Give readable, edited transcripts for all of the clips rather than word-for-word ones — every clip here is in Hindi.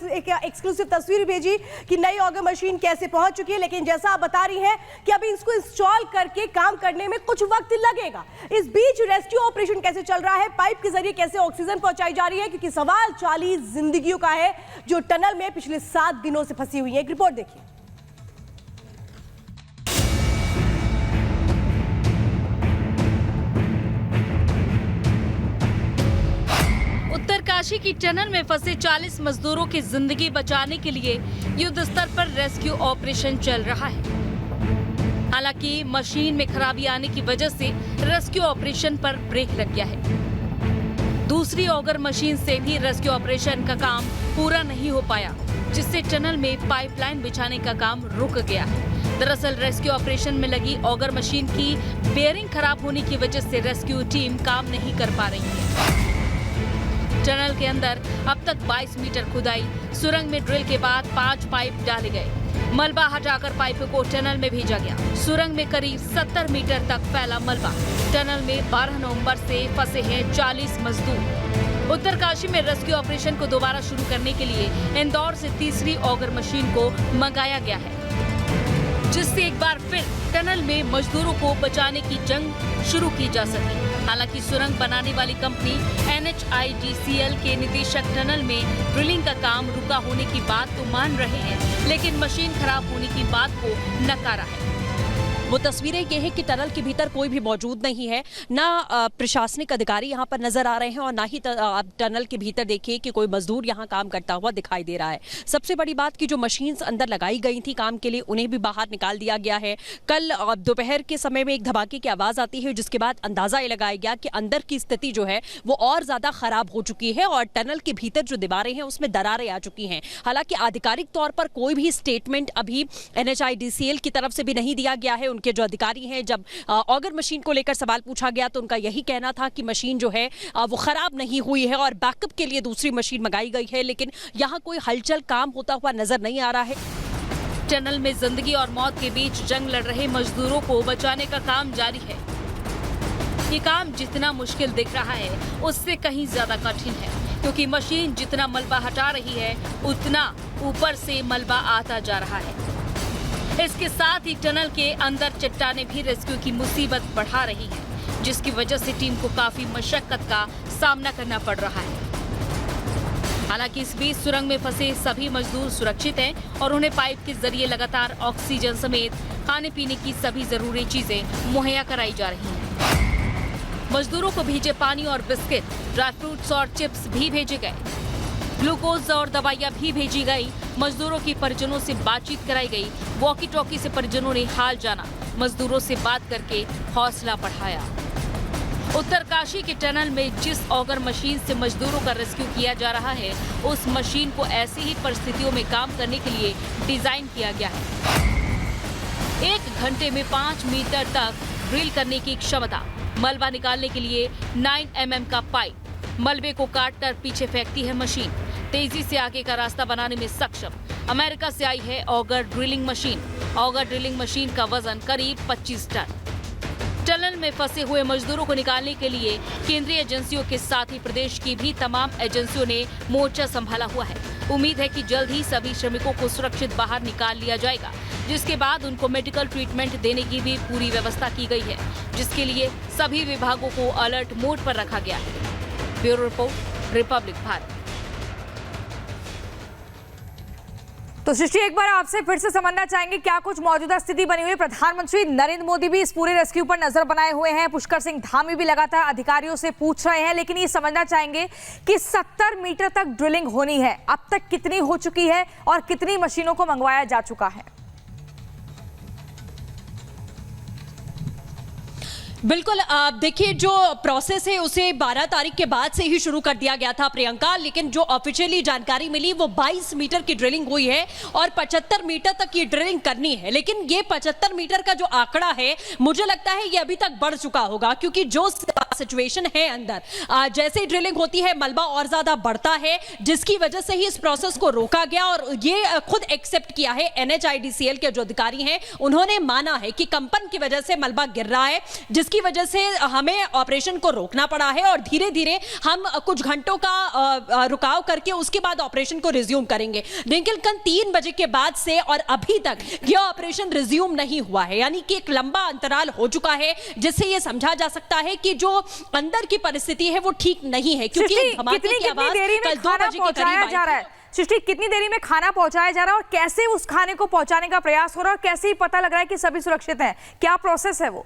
एक एक्सक्लूसिव तस्वीर भेजी कि नई ऑगर मशीन कैसे पहुंच चुकी है, लेकिन जैसा आप बता रही हैं कि अभी इसको इंस्टॉल करके काम करने में कुछ वक्त लगेगा। इस बीच रेस्क्यू ऑपरेशन कैसे चल रहा है, पाइप के जरिए कैसे ऑक्सीजन पहुंचाई जा रही है, क्योंकि सवाल 40 जिंदगियों का है जो टनल में पिछले 7 दिनों से फंसी हुई है। एक रिपोर्ट देखिए। उत्तरकाशी की टनल में फंसे 40 मजदूरों की जिंदगी बचाने के लिए युद्ध स्तर पर रेस्क्यू ऑपरेशन चल रहा है। हालांकि मशीन में खराबी आने की वजह से रेस्क्यू ऑपरेशन पर ब्रेक लग गया है। दूसरी ऑगर मशीन से भी रेस्क्यू ऑपरेशन का काम पूरा नहीं हो पाया, जिससे टनल में पाइपलाइन बिछाने का काम रुक गया है। दरअसल रेस्क्यू ऑपरेशन में लगी ऑगर मशीन की बेयरिंग खराब होने की वजह से रेस्क्यू टीम काम नहीं कर पा रही है। टनल के अंदर अब तक 22 मीटर खुदाई, सुरंग में ड्रिल के बाद 5 पाइप डाले गए। मलबा हटाकर पाइपों को टनल में भेजा गया। सुरंग में करीब 70 मीटर तक फैला मलबा। टनल में 12 नवंबर से फंसे हैं 40 मजदूर। उत्तरकाशी में रेस्क्यू ऑपरेशन को दोबारा शुरू करने के लिए इंदौर से तीसरी ऑगर मशीन को मंगाया गया है, जिससे एक बार फिर टनल में मजदूरों को बचाने की जंग शुरू की जा सके। हालांकि सुरंग बनाने वाली कंपनी NHIDCL के निदेशक टनल में ड्रिलिंग का काम रुका होने की बात तो मान रहे हैं, लेकिन मशीन खराब होने की बात को नकारा है। वो तस्वीरें ये है कि टनल के भीतर कोई भी मौजूद नहीं है, ना प्रशासनिक अधिकारी यहाँ पर नजर आ रहे हैं और ना ही आप टनल के भीतर देखिए कि कोई मजदूर यहाँ काम करता हुआ दिखाई दे रहा है। सबसे बड़ी बात कि जो मशीन्स अंदर लगाई गई थी काम के लिए, उन्हें भी बाहर निकाल दिया गया है। कल दोपहर के समय में एक धमाके की आवाज आती है, जिसके बाद अंदाजा ये लगाया गया कि अंदर की स्थिति जो है वो और ज्यादा खराब हो चुकी है और टनल के भीतर जो दीवारें हैं उसमें दरारें आ चुकी हैं। हालांकि आधिकारिक तौर पर कोई भी स्टेटमेंट अभी NHIDCL की तरफ से भी नहीं दिया गया है। के जो अधिकारी हैं, जब ऑगर मशीन को लेकर सवाल पूछा गया तो उनका यही कहना था कि मशीन जो है वो खराब नहीं हुई है और बैकअप के लिए दूसरी मशीन मंगाई गई है, लेकिन यहाँ कोई हलचल काम होता हुआ नजर नहीं आ रहा है। टनल में जिंदगी और मौत के बीच जंग लड़ रहे मजदूरों को बचाने का काम जारी है। ये काम जितना मुश्किल दिख रहा है उससे कहीं ज्यादा कठिन है, क्योंकि मशीन जितना मलबा हटा रही है उतना ऊपर से मलबा आता जा रहा है। इसके साथ ही टनल के अंदर चट्टानें भी रेस्क्यू की मुसीबत बढ़ा रही हैं, जिसकी वजह से टीम को काफी मशक्कत का सामना करना पड़ रहा है। हालांकि इस बीच सुरंग में फंसे सभी मजदूर सुरक्षित हैं और उन्हें पाइप के जरिए लगातार ऑक्सीजन समेत खाने पीने की सभी जरूरी चीजें मुहैया कराई जा रही हैं। मजदूरों को भेजे पानी और बिस्किट, ड्राई फ्रूट्स और चिप्स भी भेजे गए। ग्लूकोज और दवाइयां भी भेजी गई। मजदूरों की परिजनों से बातचीत कराई गई। वॉकी टॉकी से परिजनों ने हाल जाना, मजदूरों से बात करके हौसला बढ़ाया। उत्तरकाशी के टनल में जिस ऑगर मशीन से मजदूरों का रेस्क्यू किया जा रहा है, उस मशीन को ऐसी ही परिस्थितियों में काम करने के लिए डिजाइन किया गया है। 1 घंटे में 5 मीटर तक ड्रिल करने की क्षमता, मलबा निकालने के लिए 9 mm का पाइप, मलबे को काटकर पीछे फेंकती है मशीन, तेजी से आगे का रास्ता बनाने में सक्षम। अमेरिका से आई है auger drilling machine. Auger drilling machine का वजन करीब 25 टन। टनल में फंसे हुए मजदूरों को निकालने के लिए केंद्रीय एजेंसियों के साथ ही प्रदेश की भी तमाम एजेंसियों ने मोर्चा संभाला हुआ है। उम्मीद है कि जल्द ही सभी श्रमिकों को सुरक्षित बाहर निकाल लिया जाएगा, जिसके बाद उनको मेडिकल ट्रीटमेंट देने की भी पूरी व्यवस्था की गई है, जिसके लिए सभी विभागों को अलर्ट मोड पर रखा गया है। Bureau report, Republic Bharat. तो सृष्टि, एक बार आपसे फिर से समझना चाहेंगे क्या कुछ मौजूदा स्थिति बनी हुई है। प्रधानमंत्री नरेंद्र मोदी भी इस पूरे रेस्क्यू पर नजर बनाए हुए हैं। पुष्कर सिंह धामी भी लगातार अधिकारियों से पूछ रहे हैं, लेकिन ये समझना चाहेंगे कि 70 मीटर तक ड्रिलिंग होनी है, अब तक कितनी हो चुकी है और कितनी मशीनों को मंगवाया जा चुका है। बिल्कुल, देखिए जो प्रोसेस है उसे 12 तारीख के बाद से ही शुरू कर दिया गया था प्रियंका, लेकिन जो ऑफिशियली जानकारी मिली वो 22 मीटर की ड्रिलिंग हुई है और 75 मीटर तक ये ड्रिलिंग करनी है। लेकिन ये 75 मीटर का जो आंकड़ा है, मुझे लगता है ये अभी तक बढ़ चुका होगा, क्योंकि जो सिचुएशन है अंदर। जैसे ही ड्रिलिंग होती है मलबा और ज्यादा बढ़ता है, जिसकी वजह से ही इस प्रोसेस को रोका गया और ये खुद एक्सेप्ट किया है NHIDCL के जो अधिकारी हैं, उन्होंने माना है कि कंपन की वजह से मलबा गिर रहा है, जिसकी वजह से हमें ऑपरेशन को रोकना पड़ा है और धीरे धीरे हम कुछ घंटों का रुकाव करके उसके बाद ऑपरेशन को रिज्यूम करेंगे। लेकिन कल 3 बजे के बाद से और अभी तक यह ऑपरेशन रिज्यूम नहीं हुआ है, यानी कि एक लंबा अंतराल हो चुका है, जिससे यह समझा जा सकता है कि जो अंदर की परिस्थिति है वो ठीक नहीं है, क्योंकि धमाके की आवाज कल 2 बजे के करीब जा रहा है। सृष्टि, कितनी देरी में खाना पहुंचाया जा रहा है और कैसे उस खाने को पहुंचाने का प्रयास हो रहा है और कैसे ही पता लग रहा है कि सभी सुरक्षित हैं? क्या प्रोसेस है वो?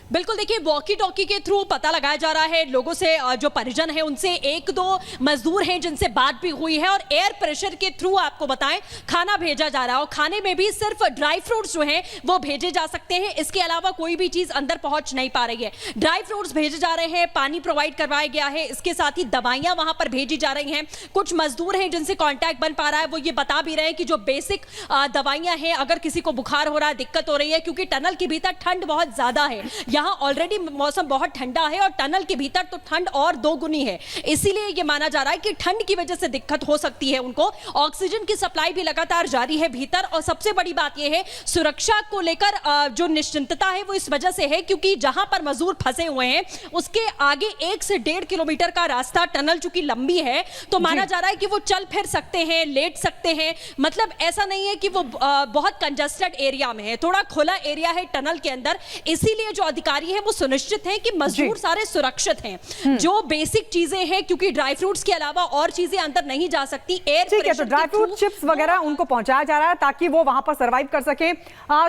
बिल्कुल, देखिए वॉकी टॉकी के थ्रू पता लगाया जा रहा है लोगों से, जो परिजन है उनसे, 1-2 मजदूर हैं जिनसे बात भी हुई है और एयर प्रेशर के थ्रू आपको बताएं खाना भेजा जा रहा है और खाने में भी सिर्फ ड्राई फ्रूट्स जो हैं वो भेजे जा सकते हैं, इसके अलावा कोई भी चीज अंदर पहुंच नहीं पा रही है। ड्राई फ्रूट्स भेजे जा रहे हैं, पानी प्रोवाइड करवाया गया है, इसके साथ ही दवाइयां वहां पर भेजी जा रही हैं। कुछ मजदूर हैं जिनसे कॉन्टैक्ट बन पा रहा है, वो ये बता भी रहे हैं कि जो बेसिक दवाइयां हैं, अगर किसी को बुखार हो रहा है, दिक्कत हो रही है, क्योंकि टनल के भीतर ठंड बहुत ज्यादा है, यहाँ ऑलरेडी मौसम बहुत ठंडा है और टनल के भीतर तो ठंड और 2 गुनी है, इसीलिए यह माना जा रहा है कि ठंड की वजह से दिक्कत हो सकती है उनको। ऑक्सीजन की सप्लाई भी लगातार जारी है भीतर और सबसे बड़ी बात यह है सुरक्षा को लेकर जो निश्चिंतता है वो इस वजह से है क्योंकि जहां पर मजदूर फंसे हुए हैं उसके आगे 1 से 1.5 किलोमीटर का रास्ता, टनल चूंकि लंबी है तो माना जा रहा है कि वो चल फिर सकते हैं, लेट सकते हैं, मतलब ऐसा नहीं है कि वो बहुत कंजस्टेड एरिया में है, थोड़ा खुला एरिया है टनल के अंदर, इसीलिए जो अधिकारी है वो सुनिश्चित है कि मजदूर सारे सुरक्षित हैं। जो बेसिक चीजें हैं, क्योंकि ड्राई फ्रूट्स के अलावा और चीजें अंदर नहीं जा सकती, एयर ठीक है, तो ड्राई फ्रूट चिप्स वगैरह उनको पहुंचाया जा रहा है ताकि वो वहां पर सरवाइव कर सके।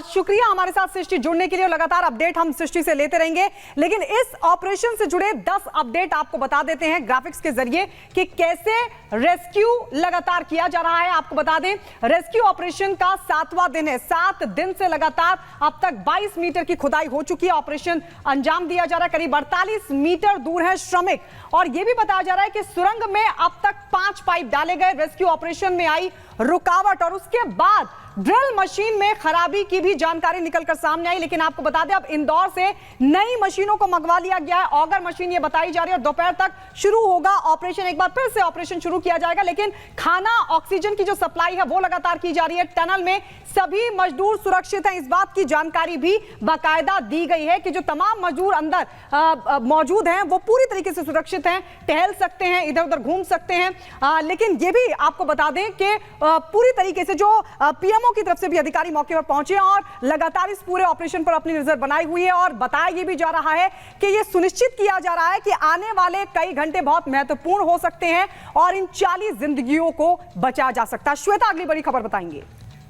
शुक्रिया हमारे साथ सृष्टि जुड़ने के लिए, लगातार अपडेट हम सृष्टि से लेते रहेंगे, लेकिन इस ऑपरेशन से जुड़े 10 अपडेट आपको बता देते हैं ग्राफिक्स के जरिए कि कैसे रेस्क्यू लगातार किया जा रहा है। आपको बता दें रेस्क्यू ऑपरेशन का 7वां दिन है, 7 दिन से लगातार अब तक 22 मीटर की खुदाई हो चुकी है, ऑपरेशन अंजाम दिया जा रहा है। करीब 48 मीटर दूर है श्रमिक और यह भी बताया जा रहा है कि सुरंग में अब तक 5 पाइप डाले गए। रेस्क्यू ऑपरेशन में आई रुकावट और उसके बाद ड्रिल मशीन में खराबी की भी जानकारी निकलकर सामने आई, लेकिन आपको बता दें अब इंदौर से नई मशीनों को मंगवा लिया गया है। ऑगर मशीन ये बताई जा रही है और दोपहर तक शुरू होगा ऑपरेशन, एक बार फिर से ऑपरेशन शुरू किया जाएगा, लेकिन खाना ऑक्सीजन की जो सप्लाई है वो लगातार की जा रही है। टनल में सभी मजदूर सुरक्षित हैं, इस बात की जानकारी भी बाकायदा दी गई है कि जो तमाम मजदूर अंदर मौजूद हैं वो पूरी तरीके से सुरक्षित हैं, टहल सकते हैं, इधर उधर घूम सकते हैं। लेकिन ये भी आपको बता दें कि पूरी तरीके से जो पीएमओ की तरफ से भी अधिकारी मौके पर पहुंचे और लगातार इस पूरे ऑपरेशन पर अपनी नजर बनाई हुई है और बताया यह भी जा रहा है कि यह सुनिश्चित किया जा रहा है कि आने वाले कई घंटे बहुत महत्वपूर्ण हो सकते हैं और इन 40 जिंदगियों को बचाया जा सकता है। श्वेता अगली बड़ी खबर बताएंगे।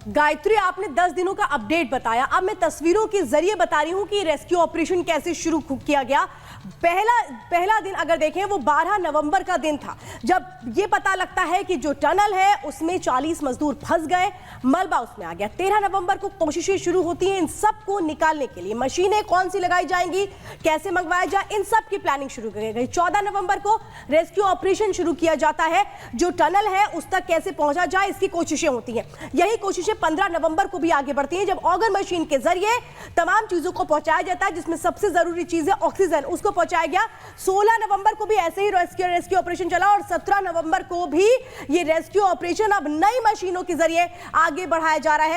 गायत्री, आपने 10 दिनों का अपडेट बताया, अब मैं तस्वीरों के जरिए बता रही हूं कि रेस्क्यू ऑपरेशन कैसे शुरू किया गया। पहला दिन अगर देखें वो 12 नवंबर का दिन था, जब ये पता लगता है कि जो टनल है उसमें 40 मजदूर फंस गए, मलबा उसमें आ गया। 13 नवंबर को कोशिशें शुरू होती हैं इन सब को निकालने के लिए, मशीनें कौन सी लगाई जाएंगी, कैसे मंगवाया जाए, इन सब की प्लानिंग शुरू की गई। 14 नवंबर को रेस्क्यू ऑपरेशन शुरू किया जाता है, जो टनल है उस तक कैसे पहुंचा जाए इसकी कोशिशें होती हैं। यही कोशिशें 15 नवंबर को भी आगे बढ़ती हैं, जब ऑगर मशीन के जरिए तमाम चीजों को पहुंचाया जाता है, जिसमें सबसे जरूरी चीज है ऑक्सीजन, उसको पहुंचाया गया। 16 नवंबर को भी ऐसे ही रेस्क्यू ऑपरेशन चला और 17 नवंबर को भी ये रेस्क्यू ऑपरेशन अब नई मशीनों के जरिए आगे बढ़ाया जा रहा है।